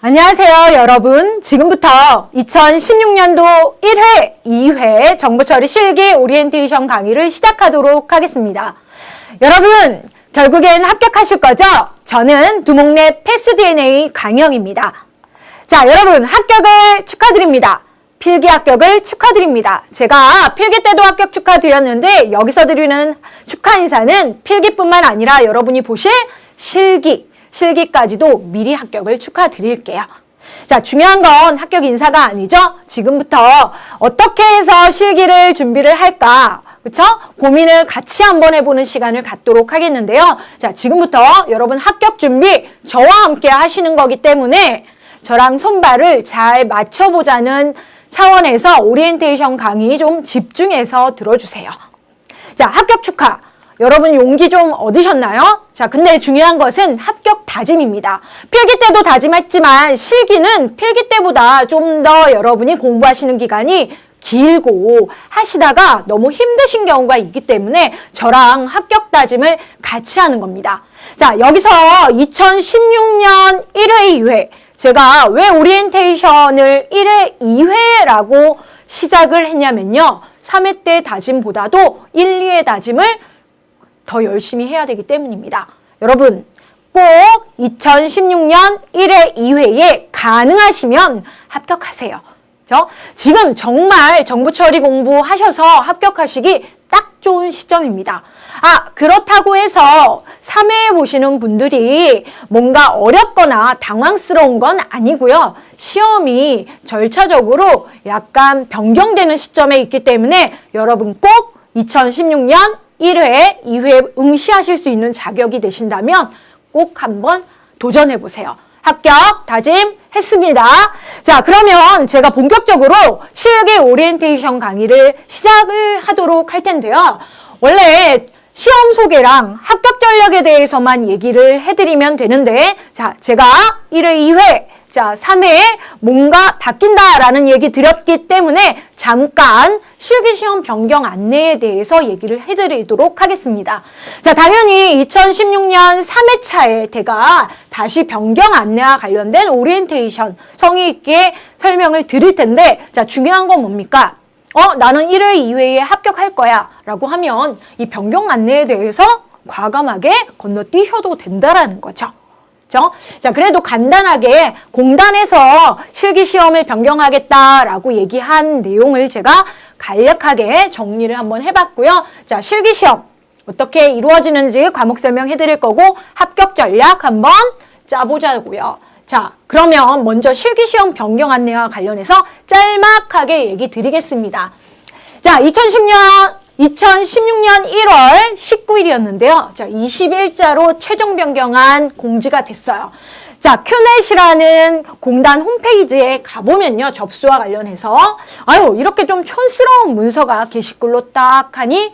안녕하세요, 여러분. 지금부터 2016년도 1회, 2회 정보처리 실기 오리엔테이션 강의를 시작하도록 하겠습니다. 여러분, 결국엔 합격하실 거죠? 저는 두목내 패스DNA 강영입니다. 자, 여러분, 합격을 축하드립니다. 필기 합격을 축하드립니다. 제가 필기 때도 합격 축하드렸는데 여기서 드리는 축하 인사는 필기뿐만 아니라 여러분이 보실 실기까지도 미리 합격을 축하드릴게요. 자, 중요한 건 합격 인사가 아니죠? 지금부터 어떻게 해서 실기를 준비를 할까? 그쵸? 고민을 같이 한번 해보는 시간을 갖도록 하겠는데요. 자, 지금부터 여러분 합격 준비 저와 함께 하시는 거기 때문에 저랑 손발을 잘 맞춰보자는 차원에서 오리엔테이션 강의 좀 집중해서 들어주세요. 자, 합격 축하. 여러분 용기 좀 얻으셨나요? 자, 근데 중요한 것은 합격 다짐입니다. 필기 때도 다짐했지만 실기는 필기 때보다 좀 더 여러분이 공부하시는 기간이 길고 하시다가 너무 힘드신 경우가 있기 때문에 저랑 합격 다짐을 같이 하는 겁니다. 자, 여기서 2016년 1회, 2회 제가 왜 오리엔테이션을 1회, 2회라고 시작을 했냐면요. 3회 때 다짐보다도 1, 2회 다짐을 더 열심히 해야 되기 때문입니다. 여러분, 꼭 2016년 1회, 2회에 가능하시면 합격하세요. 그렇죠? 지금 정말 정보처리 공부하셔서 합격하시기 딱 좋은 시점입니다. 아, 그렇다고 해서 3회 보시는 분들이 뭔가 어렵거나 당황스러운 건 아니고요. 시험이 절차적으로 약간 변경되는 시점에 있기 때문에 여러분 꼭 2016년 1회, 2회 응시하실 수 있는 자격이 되신다면 꼭 한번 도전해보세요. 합격 다짐했습니다. 자, 그러면 제가 본격적으로 실기 오리엔테이션 강의를 시작을 하도록 할 텐데요. 원래 시험 소개랑 합격 전략에 대해서만 얘기를 해드리면 되는데, 자, 제가 1회, 2회, 자, 3회에 뭔가 바뀐다라는 얘기 드렸기 때문에 잠깐 실기시험 변경 안내에 대해서 얘기를 해드리도록 하겠습니다. 자, 당연히 2016년 3회차에 제가 다시 변경 안내와 관련된 오리엔테이션 성의 있게 설명을 드릴 텐데, 자, 중요한 건 뭡니까? 나는 1회, 2회에 합격할 거야 라고 하면 이 변경 안내에 대해서 과감하게 건너뛰셔도 된다라는 거죠. 자, 그래도 간단하게 공단에서 실기시험을 변경하겠다라고 얘기한 내용을 제가 간략하게 정리를 한번 해봤고요. 자, 실기시험 어떻게 이루어지는지 과목 설명해 드릴 거고 합격 전략 한번 짜보자고요. 자, 그러면 먼저 실기시험 변경 안내와 관련해서 짤막하게 얘기 드리겠습니다. 자, 2016년 1월 19일이었는데요. 자, 20일자로 최종 변경안 공지가 됐어요. 자, 큐넷이라는 공단 홈페이지에 가보면요. 접수와 관련해서 이렇게 좀 촌스러운 문서가 게시글로 딱 하니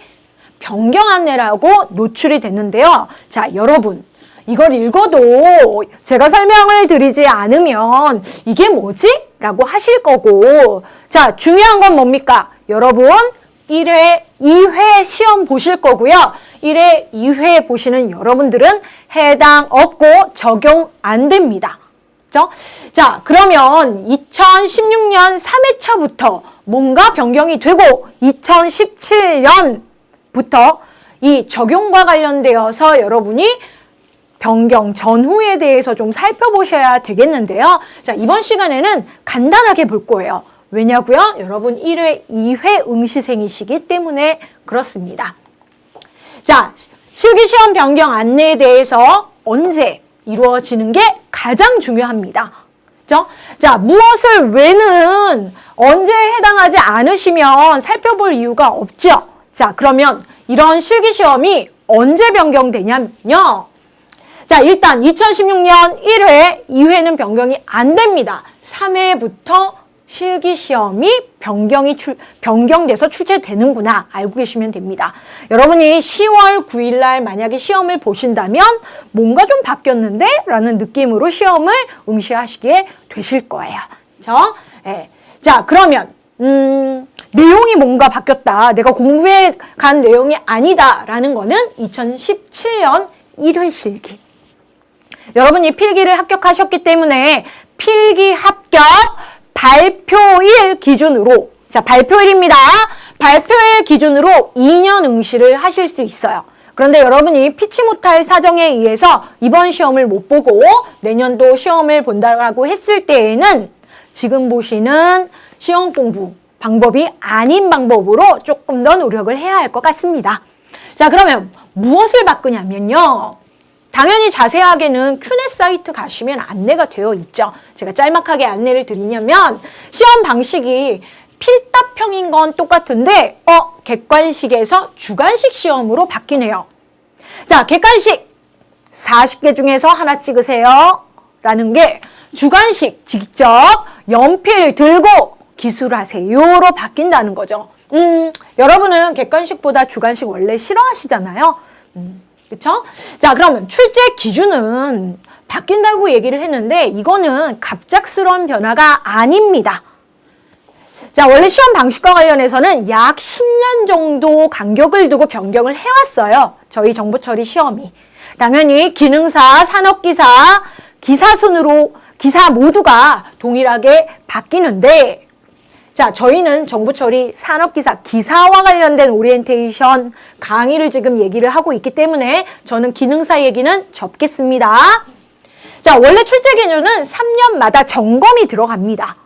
변경 안내라고 노출이 됐는데요. 자, 여러분. 이걸 읽어도 제가 설명을 드리지 않으면 이게 뭐지? 라고 하실 거고, 자, 중요한 건 뭡니까? 여러분, 1회, 2회 시험 보실 거고요. 1회, 2회 보시는 여러분들은 해당 없고 적용 안 됩니다. 그렇죠? 자, 그러면 2016년 3회차부터 뭔가 변경이 되고 2017년부터 이 적용과 관련되어서 여러분이 변경 전후에 대해서 좀 살펴보셔야 되겠는데요. 자, 이번 시간에는 간단하게 볼 거예요. 왜냐고요? 여러분 1회, 2회 응시생이시기 때문에 그렇습니다. 자, 실기시험 변경 안내에 대해서 언제 이루어지는 게 가장 중요합니다. 그죠? 자, 무엇을 왜는 언제 해당하지 않으시면 살펴볼 이유가 없죠. 자, 그러면 이런 실기시험이 언제 변경되냐면요. 자, 일단 2016년 1회, 2회는 변경이 안 됩니다. 3회부터 실기시험이 변경돼서 출제되는구나 알고 계시면 됩니다. 여러분이 10월 9일 날 만약에 시험을 보신다면 뭔가 좀 바뀌었는데? 라는 느낌으로 시험을 응시하시게 되실 거예요. 그렇죠? 네. 자, 그러면 내용이 뭔가 바뀌었다. 내가 공부해 간 내용이 아니다. 라는 거는 2017년 1회 실기. 여러분이 필기를 합격하셨기 때문에 필기 합격 발표일 기준으로, 자, 발표일입니다. 발표일 기준으로 2년 응시를 하실 수 있어요. 그런데 여러분이 피치 못할 사정에 의해서 이번 시험을 못 보고 내년도 시험을 본다고 했을 때에는 지금 보시는 시험 공부 방법이 아닌 방법으로 조금 더 노력을 해야 할 것 같습니다. 자, 그러면 무엇을 바꾸냐면요. 당연히 자세하게는 큐넷 사이트 가시면 안내가 되어 있죠. 제가 짤막하게 안내를 드리냐면 시험 방식이 필답형인 건 똑같은데 객관식에서 주관식 시험으로 바뀌네요. 자, 객관식 40개 중에서 하나 찍으세요 라는 게 주관식 직접 연필 들고 기술하세요로 바뀐다는 거죠. 여러분은 객관식보다 주관식 원래 싫어하시잖아요. 그쵸? 자, 그러면 출제 기준은 바뀐다고 얘기를 했는데 이거는 갑작스러운 변화가 아닙니다. 자, 원래 시험 방식과 관련해서는 약 10년 정도 간격을 두고 변경을 해왔어요. 저희 정보처리 시험이. 당연히 기능사, 산업기사, 기사순으로 기사 모두가 동일하게 바뀌는데, 자, 저희는 정보처리, 산업기사, 기사와 관련된 오리엔테이션 강의를 지금 얘기를 하고 있기 때문에 저는 기능사 얘기는 접겠습니다. 자, 원래 출제 기준은 3년마다 점검이 들어갑니다.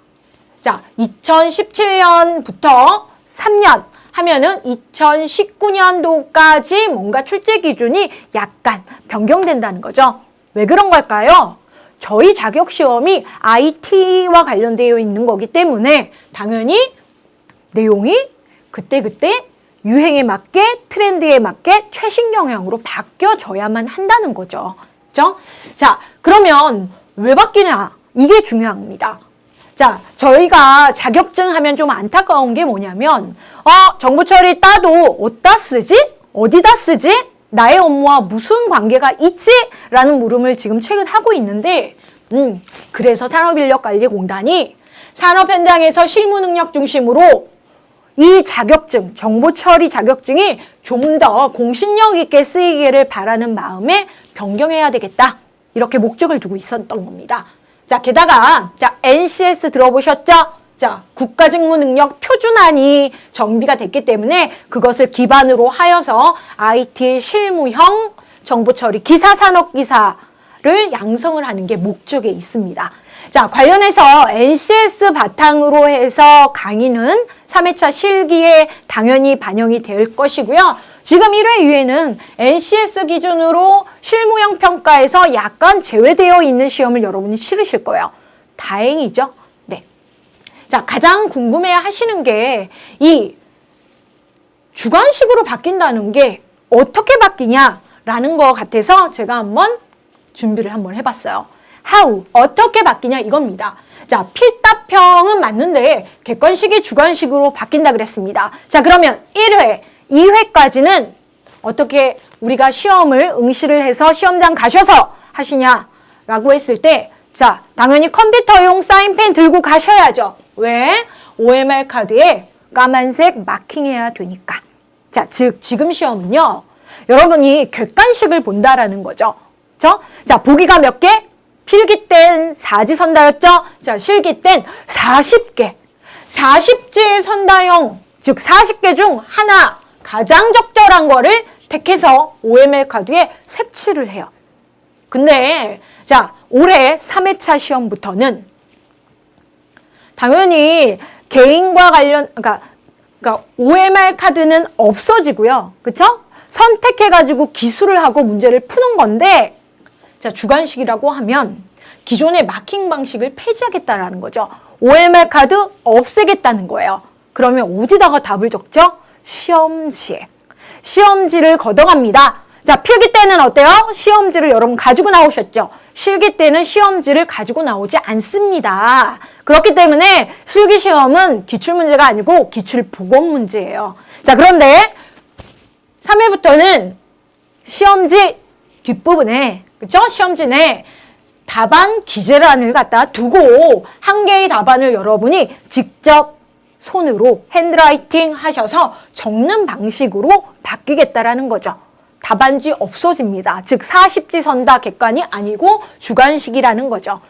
자, 2017년부터 3년 하면은 2019년도까지 뭔가 출제 기준이 약간 변경된다는 거죠. 왜 그런 걸까요? 저희 자격시험이 IT와 관련되어 있는 거기 때문에 당연히 내용이 그때그때 유행에 맞게 트렌드에 맞게 최신 경향으로 바뀌어져야만 한다는 거죠. 그렇죠? 자, 그러면 왜 바뀌냐? 이게 중요합니다. 자, 저희가 자격증 하면 좀 안타까운 게 뭐냐면 정보처리 따도 어디다 쓰지? 어디다 쓰지? 나의 업무와 무슨 관계가 있지? 라는 물음을 지금 최근 하고 있는데 그래서 산업인력관리공단이 산업 현장에서 실무 능력 중심으로 이 자격증, 정보처리 자격증이 좀 더 공신력 있게 쓰이기를 바라는 마음에 변경해야 되겠다. 이렇게 목적을 두고 있었던 겁니다. 자, 게다가 NCS 들어보셨죠? 자, 국가직무능력 표준안이 정비가 됐기 때문에 그것을 기반으로 하여서 IT 실무형 정보처리 기사산업기사를 양성을 하는 게 목적에 있습니다. 자, 관련해서 NCS 바탕으로 해서 강의는 3회차 실기에 당연히 반영이 될 것이고요. 지금 1회 이후에는 NCS 기준으로 실무형 평가에서 약간 제외되어 있는 시험을 여러분이 치르실 거예요. 다행이죠? 네. 자, 가장 궁금해 하시는 게 이 주관식으로 바뀐다는 게 어떻게 바뀌냐라는 것 같아서 제가 한번 준비를 한번 해봤어요. How, 어떻게 바뀌냐 이겁니다. 자, 필답형은 맞는데 객관식이 주관식으로 바뀐다 그랬습니다. 자, 그러면 1회, 2회까지는 어떻게 우리가 시험을 응시를 해서 시험장 가셔서 하시냐라고 했을 때, 자, 당연히 컴퓨터용 사인펜 들고 가셔야죠. 왜? OMR 카드에 까만색 마킹해야 되니까. 자, 즉 지금 시험은요, 여러분이 객관식을 본다라는 거죠. 그렇죠? 자, 보기가 몇 개? 필기 땐 사지선다였죠? 자, 실기 땐 40개. 40지의 선다형, 즉 40개 중 하나, 가장 적절한 거를 택해서 OMR 카드에 색칠을 해요. 근데 자, 올해 3회차 시험부터는 당연히 개인과 관련, 그러니까 OMR 카드는 없어지고요. 그쵸? 선택해가지고 기술을 하고 문제를 푸는 건데, 자, 주관식이라고 하면 기존의 마킹 방식을 폐지하겠다라는 거죠. OMR 카드 없애겠다는 거예요. 그러면 어디다가 답을 적죠? 시험지에. 시험지를 걷어갑니다. 자, 필기 때는 어때요? 시험지를 여러분 가지고 나오셨죠? 실기 때는 시험지를 가지고 나오지 않습니다. 그렇기 때문에 실기시험은 기출문제가 아니고 기출보건 문제예요. 자, 그런데 3회부터는 시험지 뒷부분에, 그쵸? 시험지 내 답안 기재란을 갖다 두고 한 개의 답안을 여러분이 직접 손으로 핸드라이팅 하셔서 적는 방식으로 바뀌겠다라는 거죠. 답안지 없어집니다. 즉 40지 선다 객관이 아니고 주관식이라는 거죠.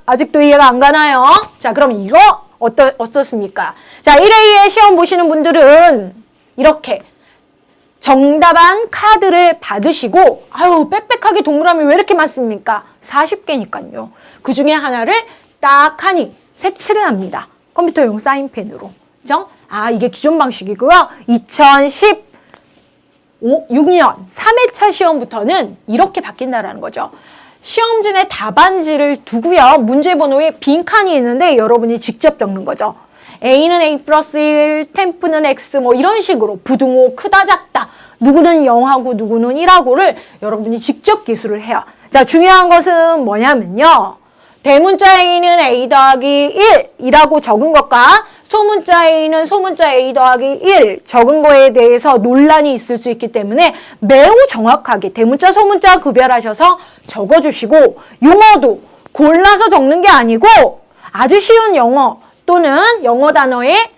아직도 이해가 안 가나요? 자, 그럼 이거 어떻습니까? 자, 1A의 시험 보시는 분들은 이렇게 정답안 카드를 받으시고 빽빽하게 동그라미 왜 이렇게 많습니까? 40개니까요. 그 중에 하나를 딱 하니 색칠을 합니다. 컴퓨터용 사인펜으로. 그죠? 이게 기존 방식이고요. 2016년 3회차 시험부터는 이렇게 바뀐다라는 거죠. 시험지에 답안지를 두고요. 문제 번호에 빈칸이 있는데 여러분이 직접 적는 거죠. A는 A 플러스 1, 템프는 X 뭐 이런 식으로 부등호 크다 작다 누구는 0하고 누구는 1하고를 여러분이 직접 기술을 해요. 자, 중요한 것은 뭐냐면요. 대문자 A는 A 더하기 1이라고 적은 것과 소문자 A는 소문자 A 더하기 1 적은 거에 대해서 논란이 있을 수 있기 때문에 매우 정확하게 대문자 소문자 구별하셔서 적어주시고 용어도 골라서 적는 게 아니고 아주 쉬운 영어 또는 영어 단어의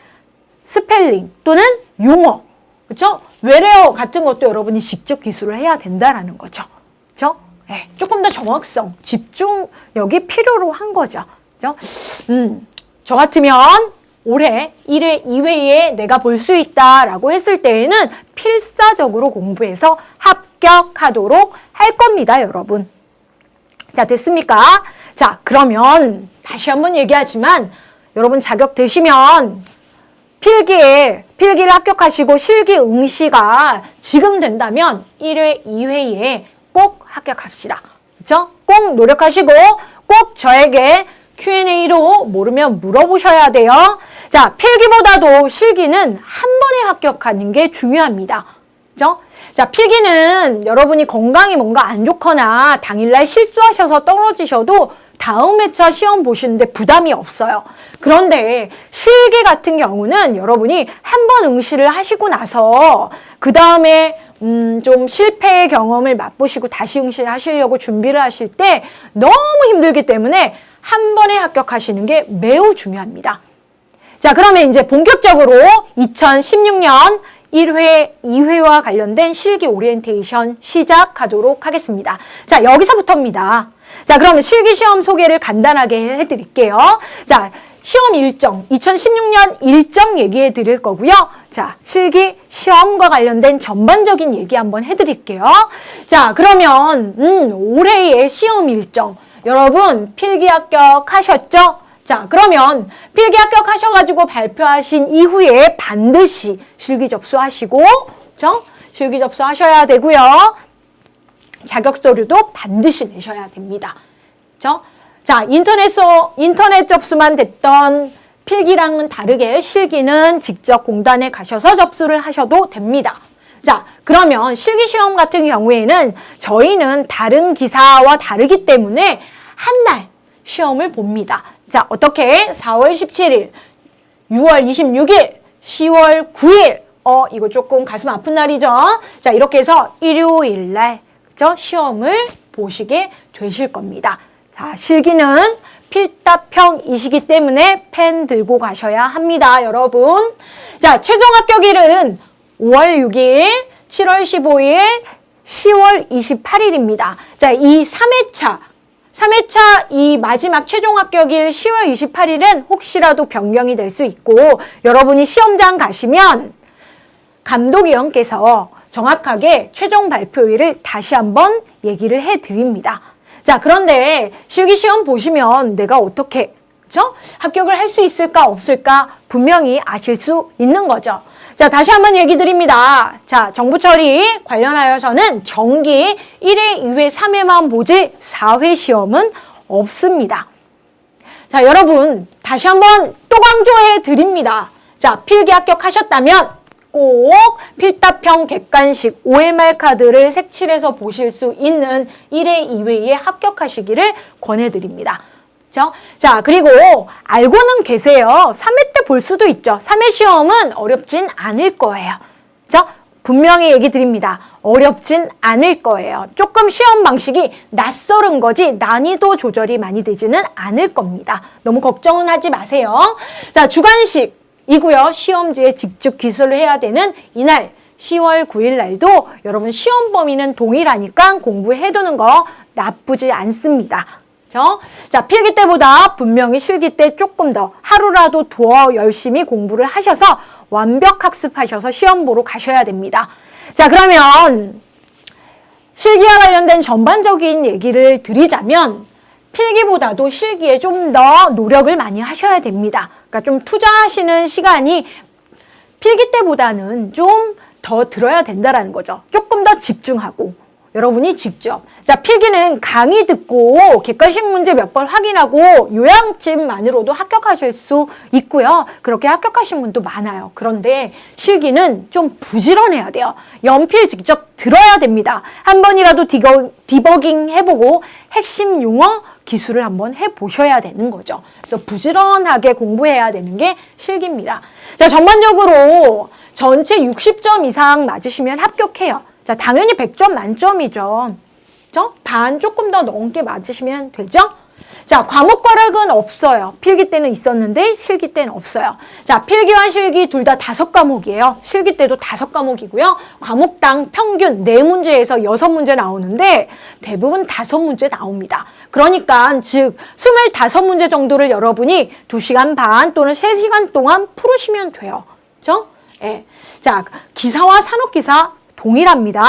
스펠링 또는 용어 그렇죠? 외래어 같은 것도 여러분이 직접 기술을 해야 된다라는 거죠. 그렇죠? 네, 조금 더 정확성, 집중력이 필요로 한 거죠. 그죠? 저 같으면 올해 1회, 2회에 내가 볼 수 있다라고 했을 때에는 필사적으로 공부해서 합격하도록 할 겁니다, 여러분. 자, 됐습니까? 자, 그러면 다시 한번 얘기하지만 여러분 자격 되시면 필기를 합격하시고 실기 응시가 지금 된다면 1회, 2회에 꼭 합격합시다. 그렇죠? 꼭 노력하시고 꼭 저에게 Q&A로 모르면 물어보셔야 돼요. 자, 필기보다도 실기는 한 번에 합격하는 게 중요합니다. 그렇죠? 자, 필기는 여러분이 건강이 뭔가 안 좋거나 당일날 실수하셔서 떨어지셔도 다음 회차 시험 보시는데 부담이 없어요. 그런데 실기 같은 경우는 여러분이 한 번 응시를 하시고 나서 그 다음에 좀 실패의 경험을 맛보시고 다시 응시를 하시려고 준비를 하실 때 너무 힘들기 때문에 한 번에 합격하시는 게 매우 중요합니다. 자, 그러면 이제 본격적으로 2016년 1회, 2회와 관련된 실기 오리엔테이션 시작하도록 하겠습니다. 자, 여기서부터입니다. 자, 그러면 실기시험 소개를 간단하게 해드릴게요. 자, 시험 일정, 2016년 일정 얘기해 드릴 거고요. 자, 실기 시험과 관련된 전반적인 얘기 한번 해드릴게요. 자, 그러면 올해의 시험 일정, 여러분 필기 합격하셨죠? 자, 그러면 필기 합격하셔가지고 발표하신 이후에 반드시 실기 접수하시고, 그죠? 실기 접수하셔야 되고요. 자격 서류도 반드시 내셔야 됩니다. 그죠? 자, 인터넷 접수만 됐던 필기랑은 다르게 실기는 직접 공단에 가셔서 접수를 하셔도 됩니다. 자, 그러면 실기시험 같은 경우에는 저희는 다른 기사와 다르기 때문에 한 날 시험을 봅니다. 자, 어떻게? 4월 17일, 6월 26일, 10월 9일. 이거 조금 가슴 아픈 날이죠? 자, 이렇게 해서 일요일 날, 그죠? 시험을 보시게 되실 겁니다. 자, 실기는 필답형이시기 때문에 펜 들고 가셔야 합니다, 여러분. 자, 최종 합격일은 5월 6일, 7월 15일, 10월 28일입니다. 자, 이 3회차 이 마지막 최종 합격일 10월 28일은 혹시라도 변경이 될 수 있고 여러분이 시험장 가시면 감독위원께서 정확하게 최종 발표일을 다시 한번 얘기를 해드립니다. 자, 그런데 실기시험 보시면 내가 어떻게 그렇죠? 합격을 할 수 있을까 없을까 분명히 아실 수 있는 거죠. 자, 다시 한번 얘기 드립니다. 자, 정보 처리 관련하여서는 정기 1회, 2회, 3회만 보지 4회 시험은 없습니다. 자, 여러분 다시 한번 또 강조해 드립니다. 자, 필기 합격하셨다면 꼭 필답형 객관식 OMR 카드를 색칠해서 보실 수 있는 1회, 2회에 합격하시기를 권해드립니다. 그렇죠? 자, 그리고 알고는 계세요. 3회 때 볼 수도 있죠. 3회 시험은 어렵진 않을 거예요. 그렇죠? 분명히 얘기 드립니다. 어렵진 않을 거예요. 조금 시험 방식이 낯설은 거지 난이도 조절이 많이 되지는 않을 겁니다. 너무 걱정은 하지 마세요. 자, 주관식이고요. 시험지에 직접 기술을 해야 되는 이날 10월 9일 날도 여러분 시험 범위는 동일하니까 공부해두는 거 나쁘지 않습니다. 그렇죠? 자, 필기 때보다 분명히 실기 때 조금 더 하루라도 더 열심히 공부를 하셔서 완벽 학습하셔서 시험 보러 가셔야 됩니다. 자, 그러면 실기와 관련된 전반적인 얘기를 드리자면 필기보다도 실기에 좀 더 노력을 많이 하셔야 됩니다. 그러니까 좀 투자하시는 시간이 필기 때보다는 좀 더 들어야 된다라는 거죠. 조금 더 집중하고 여러분이 직접. 자, 필기는 강의 듣고 객관식 문제 몇 번 확인하고 요약집만으로도 합격하실 수 있고요. 그렇게 합격하신 분도 많아요. 그런데 실기는 좀 부지런해야 돼요. 연필 직접 들어야 됩니다. 한 번이라도 디버깅 해보고 핵심 용어 기술을 한번 해보셔야 되는 거죠. 그래서 부지런하게 공부해야 되는 게 실기입니다. 자, 전반적으로 전체 60점 이상 맞으시면 합격해요. 자, 당연히 100점 만점이죠. 그죠? 반 조금 더 넘게 맞으시면 되죠? 자, 과목 과락은 없어요. 필기 때는 있었는데 실기 때는 없어요. 자, 필기와 실기 둘 다 5과목이에요. 실기 때도 5과목이고요. 과목당 평균 4문제에서 6문제 나오는데 대부분 5문제 나옵니다. 그러니까 즉 25문제 정도를 여러분이 2시간 반 또는 3시간 동안 풀으시면 돼요. 그죠? 예. 자, 기사와 산업기사 동일합니다.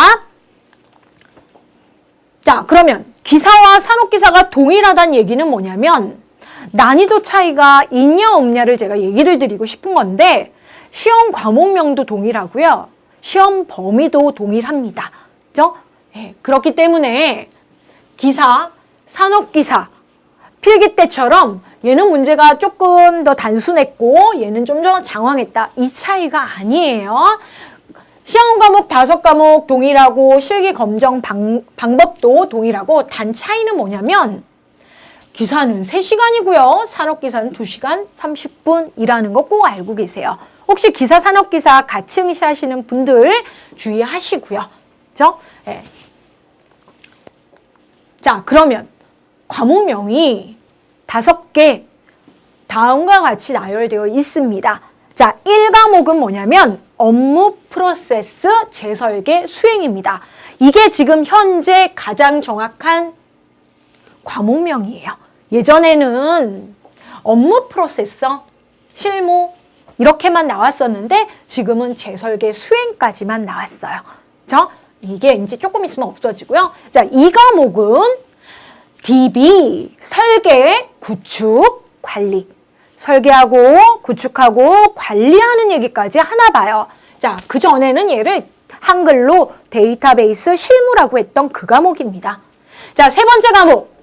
자, 그러면 기사와 산업기사가 동일하다는 얘기는 뭐냐면 난이도 차이가 있냐 없냐를 제가 얘기를 드리고 싶은 건데 시험 과목명도 동일하고요. 시험 범위도 동일합니다. 그죠? 예, 그렇기 때문에 기사, 산업기사, 필기 때처럼 얘는 문제가 조금 더 단순했고 얘는 좀 더 장황했다. 이 차이가 아니에요. 시험 과목 5과목 동일하고 실기 검정 방법도 동일하고 단 차이는 뭐냐면 기사는 3시간이고요. 산업기사는 2시간 30분이라는 거 꼭 알고 계세요. 혹시 기사, 산업기사 같이 응시하시는 분들 주의하시고요. 그죠? 네. 자, 그러면 과목명이 5개 다음과 같이 나열되어 있습니다. 자, 1과목은 뭐냐면 업무 프로세스 재설계 수행입니다. 이게 지금 현재 가장 정확한 과목명이에요. 예전에는 업무 프로세스, 실무 이렇게만 나왔었는데 지금은 재설계 수행까지만 나왔어요. 그렇죠? 이게 이제 조금 있으면 없어지고요. 자, 2과목은 DB, 설계, 구축, 관리. 설계하고 구축하고 관리하는 얘기까지 하나 봐요. 자, 그전에는 얘를 한글로 데이터베이스 실무라고 했던 그 과목입니다. 자, 3번째 과목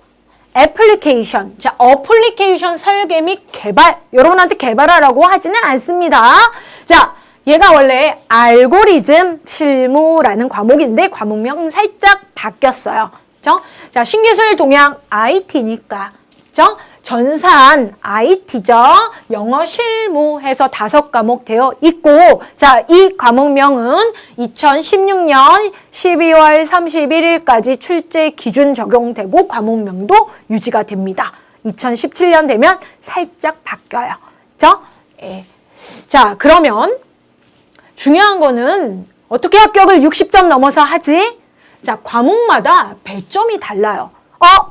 애플리케이션. 자, 어플리케이션 설계 및 개발. 여러분한테 개발하라고 하지는 않습니다. 자, 얘가 원래 알고리즘 실무라는 과목인데 과목명 살짝 바뀌었어요. 그죠? 자, 신기술 동양 IT니까. 그죠? 전산 IT죠. 영어 실무 해서 5과목 되어 있고 자, 이 과목명은 2016년 12월 31일까지 출제 기준 적용되고 과목명도 유지가 됩니다. 2017년 되면 살짝 바뀌어요. 그죠? 예. 자, 그러면 중요한 거는 어떻게 합격을 60점 넘어서 하지? 자, 과목마다 배점이 달라요.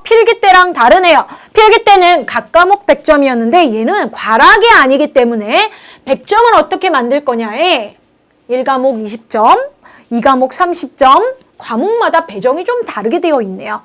필기 때랑 다르네요. 필기 때는 각 과목 100점이었는데 얘는 과락이 아니기 때문에 100점을 어떻게 만들 거냐에 1과목 20점, 2과목 30점, 과목마다 배정이 좀 다르게 되어 있네요.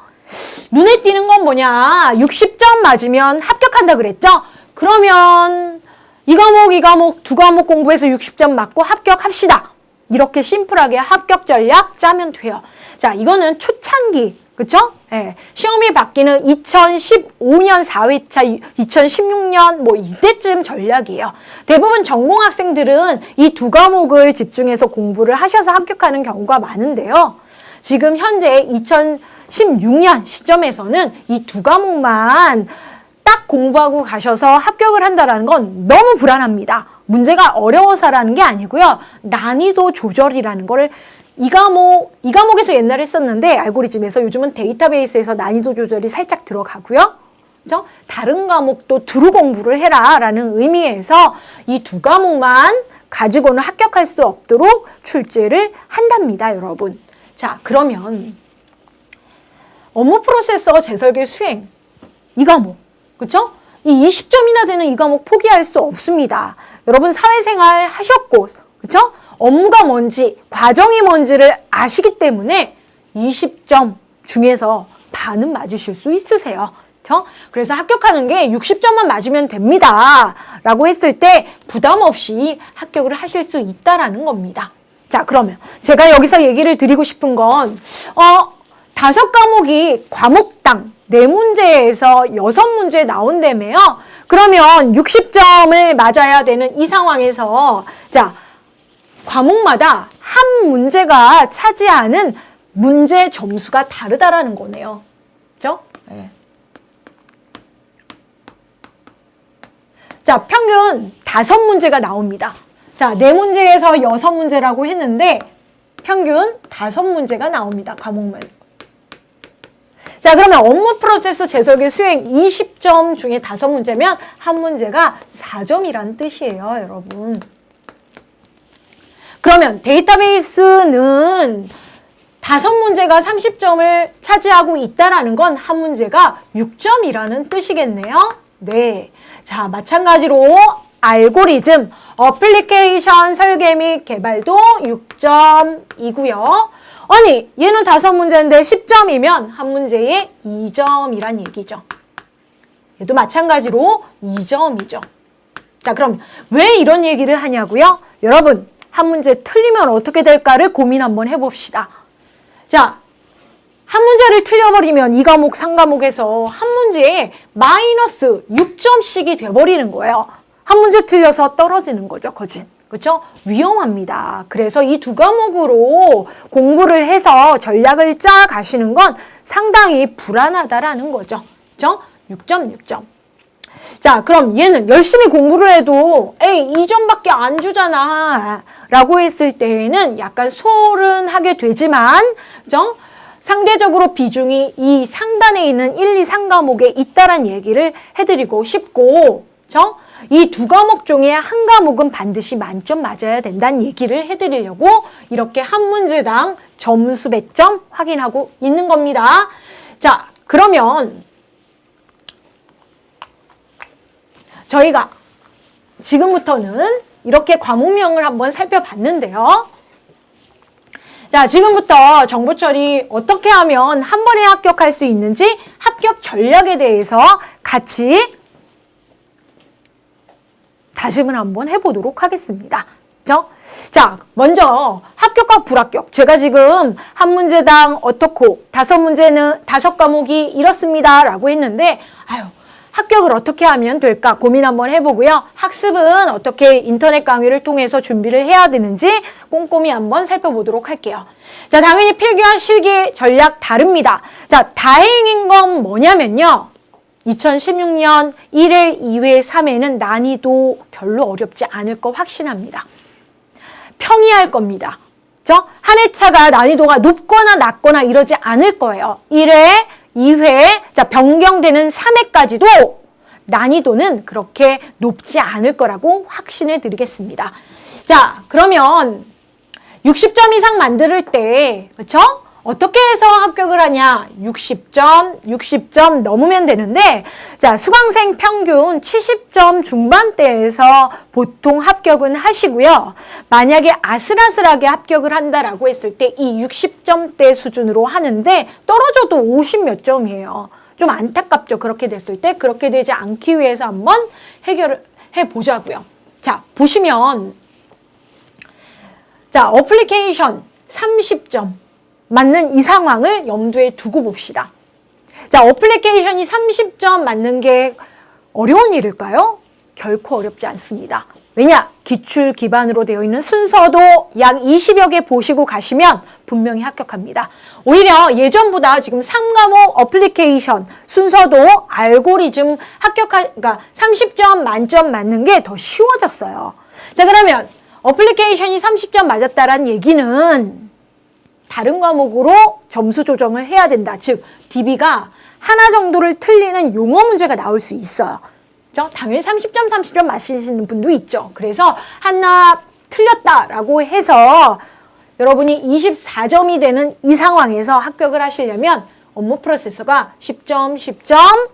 눈에 띄는 건 뭐냐? 60점 맞으면 합격한다 그랬죠? 그러면 2과목, 2과목 공부해서 60점 맞고 합격합시다. 이렇게 심플하게 합격 전략 짜면 돼요. 자, 이거는 초창기. 그쵸? 예. 시험이 바뀌는 2015년 4회차, 2016년 뭐 이때쯤 전략이에요. 대부분 전공학생들은 이 2과목을 집중해서 공부를 하셔서 합격하는 경우가 많은데요. 지금 현재 2016년 시점에서는 이 2과목만 딱 공부하고 가셔서 합격을 한다는 건 너무 불안합니다. 문제가 어려워서라는 게 아니고요. 난이도 조절이라는 거를 이 과목에서 옛날에 했었는데 알고리즘에서 요즘은 데이터베이스에서 난이도 조절이 살짝 들어가고요. 그죠? 다른 과목도 두루 공부를 해라 라는 의미에서 이 2과목만 가지고는 합격할 수 없도록 출제를 한답니다, 여러분. 자, 그러면 업무 프로세서 재설계 수행 이 과목, 그렇죠? 이 20점이나 되는 이 과목 포기할 수 없습니다. 여러분 사회생활 하셨고, 그렇죠? 업무가 뭔지, 과정이 뭔지를 아시기 때문에 20점 중에서 반은 맞으실 수 있으세요. 그렇죠? 그래서 합격하는 게 60점만 맞으면 됩니다. 라고 했을 때 부담 없이 합격을 하실 수 있다라는 겁니다. 자, 그러면 제가 여기서 얘기를 드리고 싶은 건 5과목이 과목당 4문제에서 6문제 나온다며요. 그러면 60점을 맞아야 되는 이 상황에서 자, 과목마다 한 문제가 차지하는 문제 점수가 다르다라는 거네요. 그죠? 네. 자, 평균 5문제가 나옵니다. 자, 4문제에서 6문제라고 했는데 평균 5문제가 나옵니다. 과목마다. 자, 그러면 업무 프로세스 재설계 수행 20점 중에 5문제면 한 문제가 4점이라는 뜻이에요, 여러분. 그러면 데이터베이스는 5문제가 30점을 차지하고 있다라는 건 한 문제가 6점이라는 뜻이겠네요. 네. 자, 마찬가지로 알고리즘, 어플리케이션 설계 및 개발도 6점이고요. 아니, 얘는 5문제인데 10점이면 한 문제에 2점이란 얘기죠. 얘도 마찬가지로 2점이죠. 자, 그럼 왜 이런 얘기를 하냐고요? 여러분, 한 문제 틀리면 어떻게 될까를 고민 한번 해봅시다. 자, 한 문제를 틀려버리면 2과목, 3과목에서 한 문제에 마이너스 6점씩이 돼버리는 거예요. 한 문제 틀려서 떨어지는 거죠, 거진. 그렇죠? 위험합니다. 그래서 이 2과목으로 공부를 해서 전략을 짜 가시는 건 상당히 불안하다라는 거죠. 그렇죠? 6점, 6점. 자, 그럼 얘는 열심히 공부를 해도 에이, 2점밖에 안 주잖아 라고 했을 때에는 약간 소홀하게 되지만, 그죠? 상대적으로 비중이 이 상단에 있는 1, 2, 3과목에 있다란 얘기를 해드리고 싶고, 그죠? 이 2과목 중에 한 과목은 반드시 만점 맞아야 된다는 얘기를 해드리려고 이렇게 한 문제당 점수 몇 점 확인하고 있는 겁니다. 자, 그러면 저희가 지금부터는 이렇게 과목명을 한번 살펴봤는데요. 자, 지금부터 정보 처리 어떻게 하면 한 번에 합격할 수 있는지 합격 전략에 대해서 같이 다짐을 한번 해보도록 하겠습니다. 그렇죠? 자, 먼저 합격과 불합격. 제가 지금 한 문제당 어떻고 5문제는 5과목이 이렇습니다 라고 했는데 합격을 어떻게 하면 될까 고민 한번 해보고요. 학습은 어떻게 인터넷 강의를 통해서 준비를 해야 되는지 꼼꼼히 한번 살펴보도록 할게요. 자, 당연히 필기와 실기 전략 다릅니다. 자, 다행인 건 뭐냐면요. 2016년 1회, 2회, 3회는 난이도 별로 어렵지 않을 거 확신합니다. 평이할 겁니다. 그렇죠? 한 회차가 난이도가 높거나 낮거나 이러지 않을 거예요. 1회, 2회, 자, 변경되는 3회까지도 난이도는 그렇게 높지 않을 거라고 확신해 드리겠습니다. 자, 그러면 60점 이상 만들 때, 그렇죠? 어떻게 해서 합격을 하냐? 60점 넘으면 되는데, 자, 수강생 평균 70점 중반대에서 보통 합격은 하시고요. 만약에 아슬아슬하게 합격을 한다라고 했을 때 이 60점대 수준으로 하는데 떨어져도 50 몇 점이에요. 좀 안타깝죠. 그렇게 됐을 때. 그렇게 되지 않기 위해서 한번 해결을 해보자고요. 자, 보시면 자, 어플리케이션 30점. 맞는 이 상황을 염두에 두고 봅시다. 자, 어플리케이션이 30점 맞는 게 어려운 일일까요? 결코 어렵지 않습니다. 왜냐? 기출 기반으로 되어 있는 순서도 약 20여 개 보시고 가시면 분명히 합격합니다. 오히려 예전보다 지금 3과목 어플리케이션 순서도 알고리즘 그러니까 30점 만점 맞는 게 더 쉬워졌어요. 자, 그러면 어플리케이션이 30점 맞았다라는 얘기는 다른 과목으로 점수 조정을 해야 된다. 즉, DB가 하나 정도를 틀리는 용어 문제가 나올 수 있어요. 그렇죠? 당연히 30점 맞히시는 분도 있죠. 그래서 하나 틀렸다라고 해서 여러분이 24점이 되는 이 상황에서 합격을 하시려면 업무 프로세서가 10점, 10점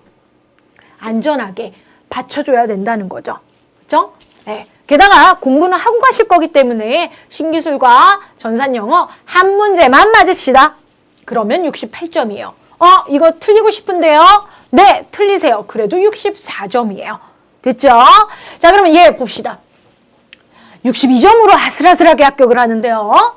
안전하게 받쳐줘야 된다는 거죠. 그렇죠? 네. 게다가 공부는 하고 가실 거기 때문에 신기술과 전산영어 한 문제만 맞읍시다. 그러면 68점이에요. 이거 틀리고 싶은데요? 네, 틀리세요. 그래도 64점이에요. 됐죠? 자, 그러면 얘 봅시다. 62점으로 아슬아슬하게 합격을 하는데요.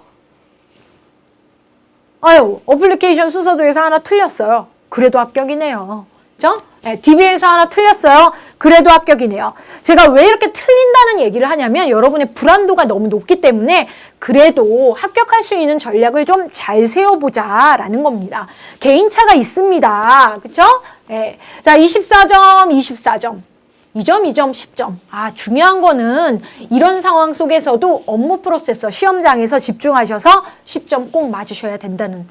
아유, 어플리케이션 순서도에서 하나 틀렸어요. 그래도 합격이네요. 그죠? 네, DB에서 하나 틀렸어요. 그래도 합격이네요. 제가 왜 이렇게 틀린다는 얘기를 하냐면 여러분의 불안도가 너무 높기 때문에 그래도 합격할 수 있는 전략을 좀 잘 세워보자라는 겁니다. 개인차가 있습니다. 그쵸? 네. 자, 24점, 24점. 2점, 2점, 10점. 중요한 거는 이런 상황 속에서도 업무 프로세서 시험장에서 집중하셔서 10점 꼭 맞으셔야 된다는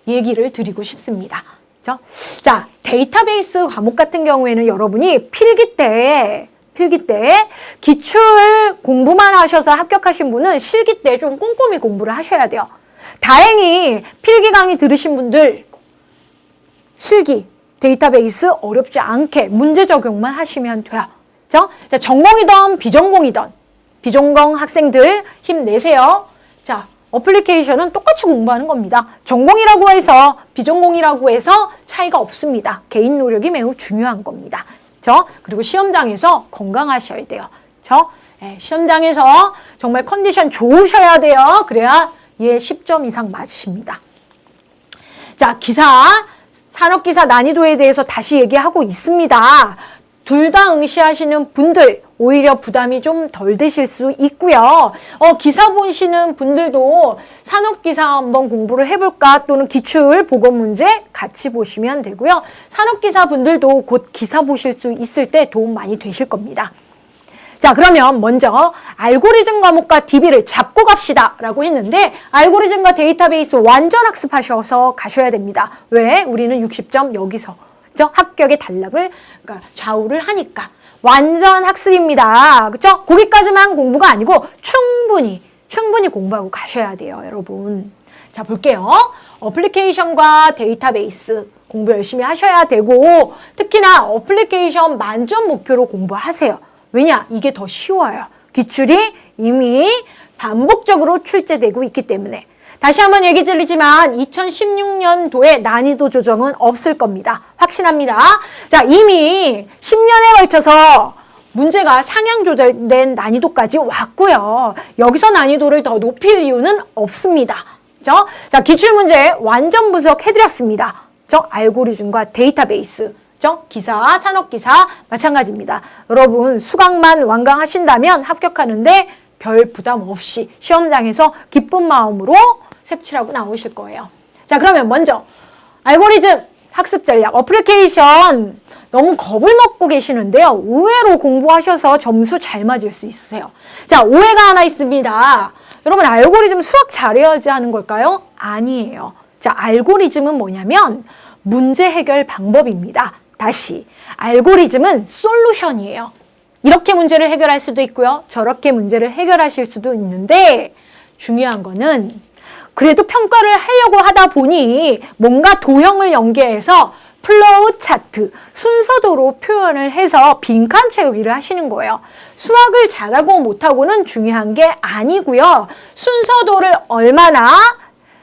얘기를 드리고 싶습니다. 그렇죠? 자, 데이터베이스 과목 같은 경우에는 여러분이 필기 때 기출 공부만 하셔서 합격하신 분은 실기 때 좀 꼼꼼히 공부를 하셔야 돼요. 다행히 필기 강의 들으신 분들 실기 데이터베이스 어렵지 않게 문제 적용만 하시면 돼요. 그렇죠? 자, 전공이든 비전공 학생들 힘내세요. 자, 어플리케이션은 똑같이 공부하는 겁니다. 전공이라고 해서 비전공이라고 해서 차이가 없습니다. 개인 노력이 매우 중요한 겁니다. 그렇죠? 그리고 시험장에서 건강하셔야 돼요. 그렇죠? 네, 시험장에서 정말 컨디션 좋으셔야 돼요. 그래야 10점 이상 맞으십니다. 자, 산업기사 난이도에 대해서 다시 얘기하고 있습니다. 둘 다 응시하시는 분들 오히려 부담이 좀 덜 되실 수 있고요. 기사 보시는 분들도 산업기사 한번 공부를 해볼까 또는 기출 보건 문제 같이 보시면 되고요. 산업기사 분들도 곧 기사 보실 수 있을 때 도움 많이 되실 겁니다. 자, 그러면 먼저 알고리즘 과목과 DB를 잡고 갑시다 라고 했는데 알고리즘과 데이터베이스 완전 학습하셔서 가셔야 됩니다. 왜? 우리는 60점 여기서 합격의 단락을 그러니까 좌우를 하니까 완전 학습입니다. 그렇죠? 거기까지만 공부가 아니고 충분히 공부하고 가셔야 돼요, 여러분. 자, 볼게요. 어플리케이션과 데이터베이스 공부 열심히 하셔야 되고 특히나 어플리케이션 만점 목표로 공부하세요. 왜냐? 이게 더 쉬워요. 기출이 이미 반복적으로 출제되고 있기 때문에. 다시 한번 얘기 드리지만 2016년도에 난이도 조정은 없을 겁니다. 확신합니다. 자, 이미 10년에 걸쳐서 문제가 상향 조절된 난이도까지 왔고요. 여기서 난이도를 더 높일 이유는 없습니다. 그죠? 자, 기출문제 완전 분석해드렸습니다. 알고리즘과 데이터베이스. 기사, 산업기사 마찬가지입니다. 여러분 수강만 완강하신다면 합격하는데 별 부담 없이 시험장에서 기쁜 마음으로 색칠하고 나오실 거예요. 자, 그러면 먼저 알고리즘 학습 전략 어플리케이션 너무 겁을 먹고 계시는데요. 의외로 공부하셔서 점수 잘 맞을 수 있으세요. 자, 오해가 하나 있습니다. 여러분 알고리즘 수학 잘해야지 하는 걸까요? 아니에요. 자, 알고리즘은 뭐냐면 문제 해결 방법입니다. 다시 알고리즘은 솔루션이에요. 이렇게 문제를 해결할 수도 있고요. 저렇게 문제를 해결하실 수도 있는데 중요한 거는 그래도 평가를 하려고 하다 보니 뭔가 도형을 연계해서 플로우 차트, 순서도로 표현을 해서 빈칸 채우기를 하시는 거예요. 수학을 잘하고 못하고는 중요한 게 아니고요. 순서도를 얼마나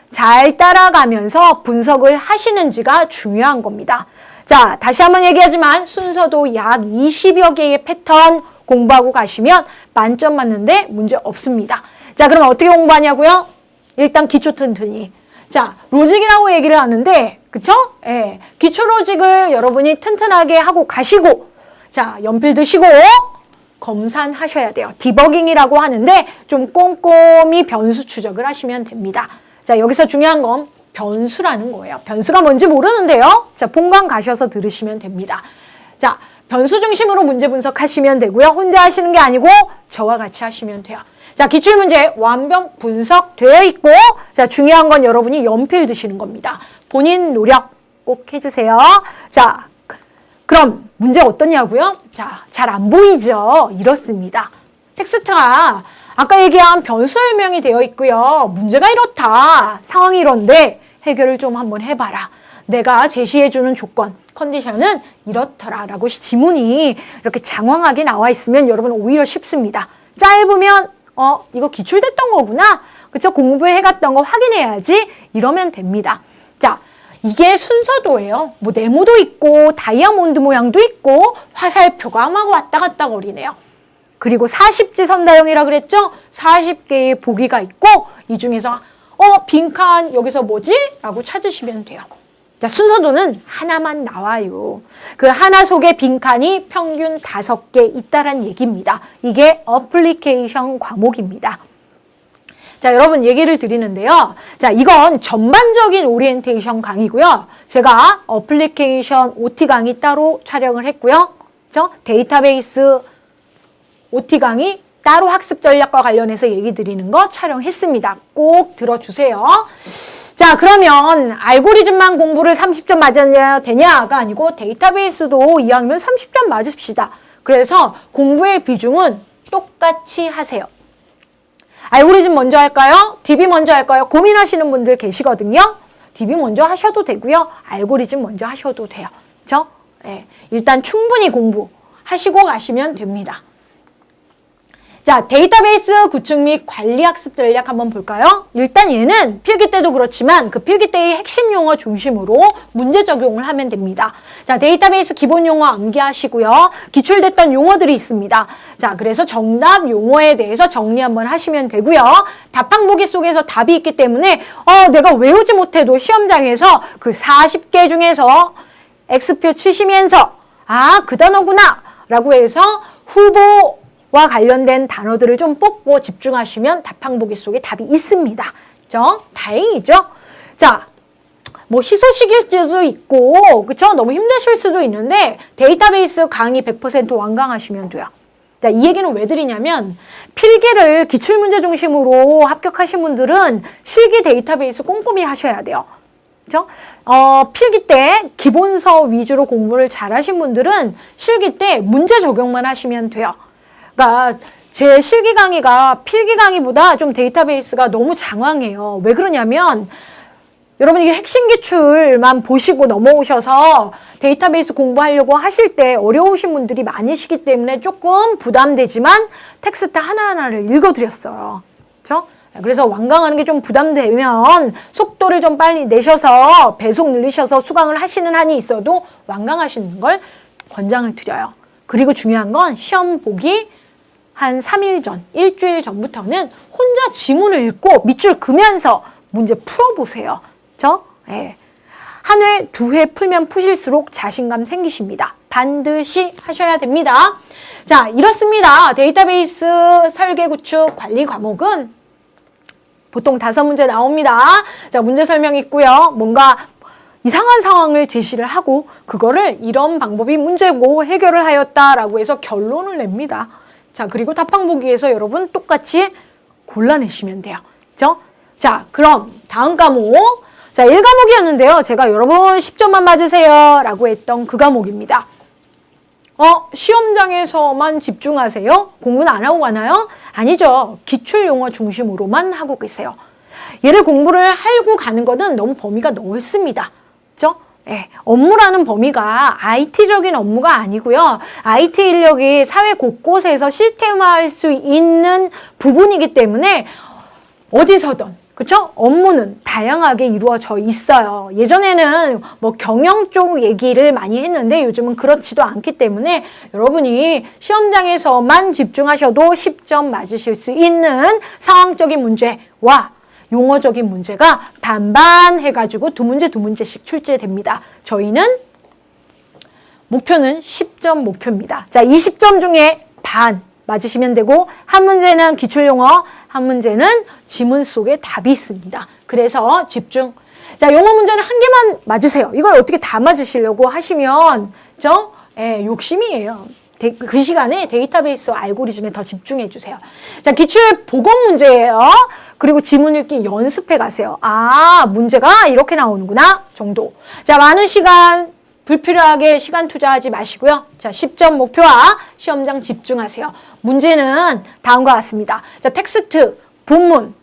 잘 따라가면서 분석을 하시는지가 중요한 겁니다. 자, 다시 한번 얘기하지만 순서도 약 20여 개의 패턴 공부하고 가시면 만점 맞는데 문제 없습니다. 자, 그럼 어떻게 공부하냐고요? 일단 기초 튼튼히. 자, 로직이라고 얘기를 하는데, 그쵸? 예. 기초 로직을 여러분이 튼튼하게 하고 가시고, 자, 연필 드시고, 검산하셔야 돼요. 디버깅이라고 하는데, 좀 꼼꼼히 변수 추적을 하시면 됩니다. 자, 여기서 중요한 건 변수라는 거예요. 변수가 뭔지 모르는데요. 자, 본관 가셔서 들으시면 됩니다. 자, 변수 중심으로 문제 분석하시면 되고요. 혼자 하시는 게 아니고 저와 같이 하시면 돼요. 자, 기출문제 완벽 분석되어 있고 자, 중요한 건 여러분이 연필 드시는 겁니다. 본인 노력 꼭 해주세요. 자, 그럼 문제 어떠냐고요? 자, 잘 안 보이죠? 이렇습니다. 텍스트가 아까 얘기한 변수 설명이 되어 있고요. 문제가 이렇다. 상황이 이런데 해결을 좀 한번 해봐라. 내가 제시해주는 조건, 컨디션은 이렇더라 라고 지문이 이렇게 장황하게 나와 있으면 여러분 오히려 쉽습니다. 짧으면 이거 기출됐던 거구나. 그쵸? 공부해갔던 거 확인해야지. 이러면 됩니다. 자, 이게 순서도예요. 뭐 네모도 있고 다이아몬드 모양도 있고 화살표가 막 왔다 갔다 거리네요. 그리고 40지 선다형이라 그랬죠? 40개의 보기가 있고 이 중에서 빈칸 여기서 뭐지? 라고 찾으시면 돼요. 자, 순서도는 하나만 나와요. 그 하나 속에 빈칸이 평균 5개 있다란 얘기입니다. 이게 어플리케이션 과목입니다. 자, 여러분 얘기를 드리는데요. 자, 이건 전반적인 오리엔테이션 강의고요. 제가 어플리케이션 OT 강의 따로 촬영을 했고요. 그렇죠? 데이터베이스 OT 강의 따로 학습 전략과 관련해서 얘기 드리는 거 촬영했습니다. 꼭 들어주세요. 자, 그러면 알고리즘만 공부를 30점 맞아야 되냐가 아니고 데이터베이스도 2학년 30점 맞읍시다. 그래서 공부의 비중은 똑같이 하세요. 알고리즘 먼저 할까요? DB 먼저 할까요? 고민하시는 분들 계시거든요. DB 먼저 하셔도 되고요. 알고리즘 먼저 하셔도 돼요. 그렇죠? 네, 일단 충분히 공부하시고 가시면 됩니다. 자, 데이터베이스 구축 및 관리 학습 전략 한번 볼까요? 일단 얘는 필기 때도 그렇지만 그 필기 때의 핵심 용어 중심으로 문제 적용을 하면 됩니다. 자, 데이터베이스 기본 용어 암기하시고요. 기출됐던 용어들이 있습니다. 자, 그래서 정답 용어에 대해서 정리 한번 하시면 되고요. 답항보기 속에서 답이 있기 때문에 내가 외우지 못해도 시험장에서 그 40개 중에서 X표 치시면서 그 단어구나 라고 해서 후보와 관련된 단어들을 좀 뽑고 집중하시면 답항보기 속에 답이 있습니다. 그죠? 다행이죠? 자, 뭐 희소식일 수도 있고, 그쵸? 너무 힘드실 수도 있는데 데이터베이스 강의 100% 완강하시면 돼요. 자, 이 얘기는 왜 드리냐면 필기를 기출문제 중심으로 합격하신 분들은 실기 데이터베이스 꼼꼼히 하셔야 돼요. 그죠? 필기 때 기본서 위주로 공부를 잘 하신 분들은 실기 때 문제 적용만 하시면 돼요. 그러니까 제 실기 강의가 필기 강의보다 좀 데이터베이스가 너무 장황해요. 왜 그러냐면 여러분 이게 핵심 기출만 보시고 넘어오셔서 데이터베이스 공부하려고 하실 때 어려우신 분들이 많으시기 때문에 조금 부담되지만 텍스트 하나하나를 읽어드렸어요. 그렇죠? 그래서 완강하는 게 좀 부담되면 속도를 좀 빨리 내셔서 배속 늘리셔서 수강을 하시는 한이 있어도 완강하시는 걸 권장을 드려요. 그리고 중요한 건 시험 보기 한 3일 전, 일주일 전부터는 혼자 지문을 읽고 밑줄 그면서 문제 풀어보세요. 그렇죠? 네. 한 회, 2회 풀면 푸실수록 자신감 생기십니다. 반드시 하셔야 됩니다. 자, 이렇습니다. 데이터베이스 설계 구축 관리 과목은 보통 5문제 나옵니다. 자, 문제 설명 있고요. 뭔가 이상한 상황을 제시를 하고 그거를 이런 방법이 문제고 해결을 하였다라고 해서 결론을 냅니다. 자, 그리고 답항보기에서 여러분 똑같이 골라내시면 돼요. 그죠? 자, 그럼 다음 과목. 자, 1과목이었는데요. 제가 여러분 10점만 맞으세요 라고 했던 그 과목입니다. 시험장에서만 집중하세요? 공부는 안 하고 가나요? 아니죠. 기출용어 중심으로만 하고 계세요. 얘를 공부를 하고 가는 거는 너무 범위가 넓습니다. 그죠? 네, 업무라는 범위가 IT적인 업무가 아니고요. IT 인력이 사회 곳곳에서 시스템화할 수 있는 부분이기 때문에 어디서든 그렇죠? 업무는 다양하게 이루어져 있어요. 예전에는 뭐 경영 쪽 얘기를 많이 했는데 요즘은 그렇지도 않기 때문에 여러분이 시험장에서만 집중하셔도 10점 맞으실 수 있는 상황적인 문제와 용어적인 문제가 반반 해가지고 2문제씩 출제됩니다. 저희는 목표는 10점 목표입니다. 자, 20점 중에 반 맞으시면 되고 한 문제는 기출용어, 한 문제는 지문 속에 답이 있습니다. 그래서 집중. 자, 영어 문제는 한 개만 맞으세요. 이걸 어떻게 다 맞으시려고 하시면 욕심이에요. 그 시간에 데이터베이스 알고리즘에 더 집중해 주세요. 자, 기출 보건 문제예요. 그리고 지문 읽기 연습해 가세요. 문제가 이렇게 나오는구나 정도. 자, 많은 시간 불필요하게 시간 투자하지 마시고요. 자, 10점 목표와 시험장 집중하세요. 문제는 다음과 같습니다. 자, 텍스트, 본문,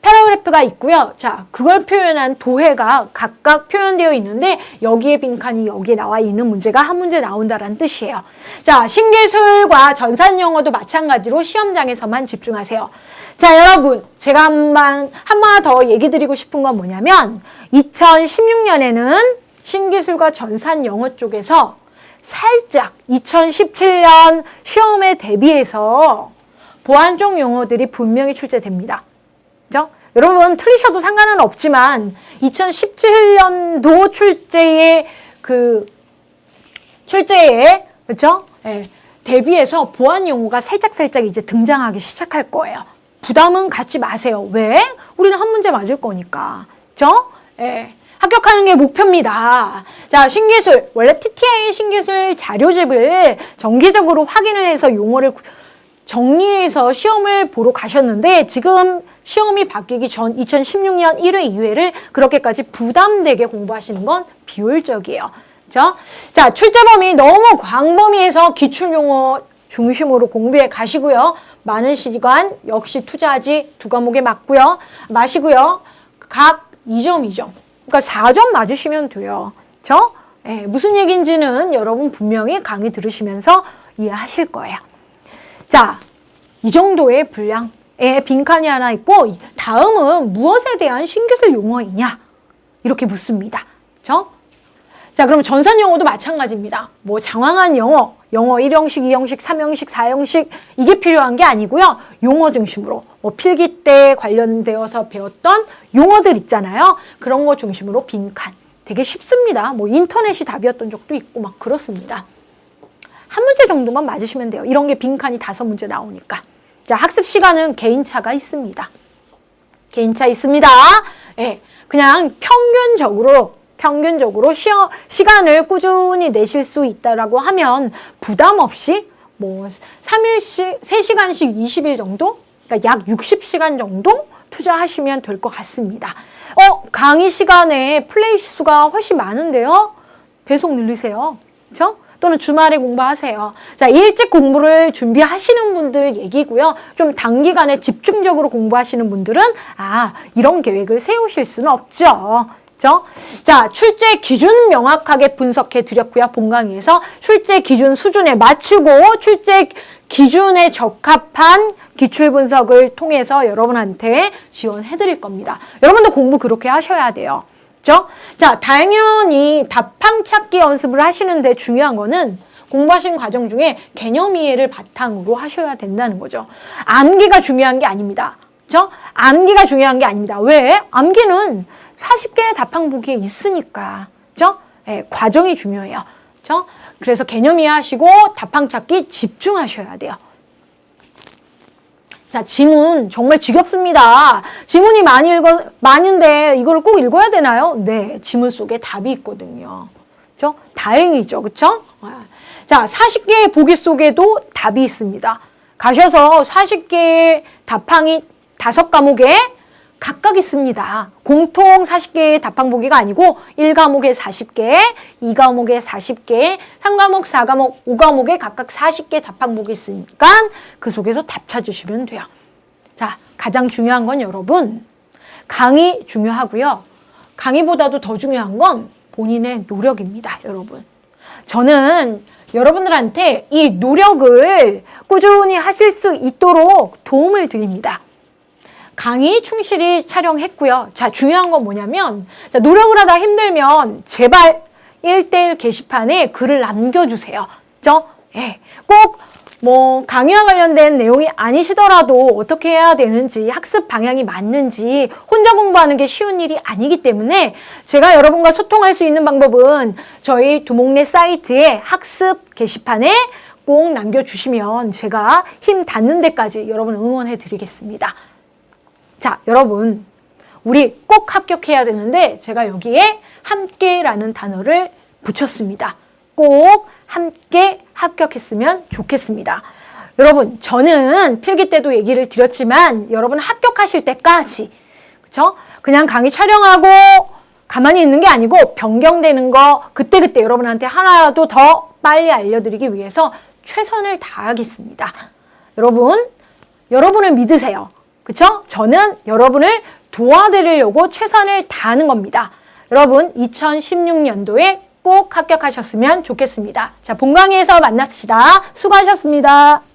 패러그래프가 있고요. 자, 그걸 표현한 도해가 각각 표현되어 있는데 여기에 빈칸이 여기에 나와 있는 문제가 한 문제 나온다는 뜻이에요. 자, 신기술과 전산영어도 마찬가지로 시험장에서만 집중하세요. 자, 여러분, 제가 한 번 더 얘기 드리고 싶은 건 뭐냐면 2016년에는 신기술과 전산영어 쪽에서 살짝 2017년 시험에 대비해서 보완적 용어들이 분명히 출제됩니다. 그죠? 여러분 틀리셔도 상관은 없지만 2017년도 출제에 그렇죠? 예, 대비해서 보완 용어가 살짝 이제 등장하기 시작할 거예요. 부담은 갖지 마세요. 왜? 우리는 한 문제 맞을 거니까. 그죠? 예. 합격하는 게 목표입니다. 자, 신기술. 원래 TTI 신기술 자료집을 정기적으로 확인을 해서 용어를 정리해서 시험을 보러 가셨는데 지금 시험이 바뀌기 전 2016년 1회, 2회를 그렇게까지 부담되게 공부하시는 건 비효율적이에요. 그렇죠? 자, 출제 범위 너무 광범위해서 기출용어 중심으로 공부해 가시고요. 많은 시간 역시 투자하지 두 과목에 마시고요. 각 2점, 2점. 그러니까 4점 맞으시면 돼요. 그렇죠? 예, 무슨 얘기인지는 여러분 분명히 강의 들으시면서 이해하실 거예요. 자, 이 정도의 분량의 빈칸이 하나 있고 다음은 무엇에 대한 신기술 용어이냐? 이렇게 묻습니다. 그렇죠? 자, 그럼 전산영어도 마찬가지입니다. 뭐 장황한 영어 1형식, 2형식, 3형식, 4형식 이게 필요한 게 아니고요. 용어 중심으로 뭐 필기 때 관련되어서 배웠던 용어들 있잖아요. 그런 거 중심으로 빈칸. 되게 쉽습니다. 뭐 인터넷이 답이었던 적도 있고 막 그렇습니다. 한 문제 정도만 맞으시면 돼요. 이런 게 빈칸이 5문제 나오니까. 자, 학습 시간은 개인차가 있습니다. 개인차 있습니다. 예, 그냥 평균적으로 시간을 꾸준히 내실 수 있다라고 하면 부담 없이 뭐 3시간씩 20일 정도? 그러니까 약 60시간 정도 투자하시면 될 것 같습니다. 강의 시간에 플레이 수가 훨씬 많은데요. 배속 늘리세요. 그렇죠? 또는 주말에 공부하세요. 자, 일찍 공부를 준비하시는 분들 얘기고요. 좀 단기간에 집중적으로 공부하시는 분들은 이런 계획을 세우실 수는 없죠. 그렇죠? 자, 출제 기준 명확하게 분석해 드렸고요. 본 강의에서 출제 기준 수준에 맞추고 출제 기준에 적합한 기출 분석을 통해서 여러분한테 지원해 드릴 겁니다. 여러분도 공부 그렇게 하셔야 돼요. 그렇죠? 자, 당연히 답항 찾기 연습을 하시는데 중요한 거는 공부하시는 과정 중에 개념 이해를 바탕으로 하셔야 된다는 거죠. 암기가 중요한 게 아닙니다. 그렇죠? 암기가 중요한 게 아닙니다. 왜? 암기는 40개의 답항 보기에 있으니까. 그렇죠? 네, 과정이 중요해요. 그렇죠? 그래서 개념 이해하시고 답항 찾기 집중하셔야 돼요. 자, 지문 정말 지겹습니다. 지문이 많은데 이걸 꼭 읽어야 되나요? 네, 지문 속에 답이 있거든요. 그렇죠? 다행이죠. 그렇죠? 자, 40개의 보기 속에도 답이 있습니다. 가셔서 40개의 답항이 5과목에 각각 있습니다. 공통 40개의 답항 보기가 아니고 1과목에 40개, 2과목에 40개, 3과목, 4과목, 5과목에 각각 40개 답항 보기 있으니까 그 속에서 답 찾으시면 돼요. 자, 가장 중요한 건 여러분, 강의 중요하고요. 강의보다도 더 중요한 건 본인의 노력입니다, 여러분. 저는 여러분들한테 이 노력을 꾸준히 하실 수 있도록 도움을 드립니다. 강의 충실히 촬영했고요. 자, 중요한 건 뭐냐면, 자, 노력을 하다 힘들면 제발 1:1 게시판에 글을 남겨주세요. 그죠? 예. 꼭 뭐 강의와 관련된 내용이 아니시더라도 어떻게 해야 되는지, 학습 방향이 맞는지 혼자 공부하는 게 쉬운 일이 아니기 때문에 제가 여러분과 소통할 수 있는 방법은 저희 두목내 사이트에 학습 게시판에 꼭 남겨주시면 제가 힘 닿는 데까지 여러분 응원해 드리겠습니다. 자, 여러분, 우리 꼭 합격해야 되는데 제가 여기에 함께라는 단어를 붙였습니다. 꼭 함께 합격했으면 좋겠습니다. 여러분, 저는 필기 때도 얘기를 드렸지만 여러분 합격하실 때까지, 그쵸? 그냥 강의 촬영하고 가만히 있는 게 아니고 변경되는 거 그때그때 여러분한테 하나라도 더 빨리 알려드리기 위해서 최선을 다하겠습니다. 여러분을 믿으세요. 그쵸? 저는 여러분을 도와드리려고 최선을 다하는 겁니다. 여러분 2016년도에 꼭 합격하셨으면 좋겠습니다. 자, 본강의에서 만납시다. 수고하셨습니다.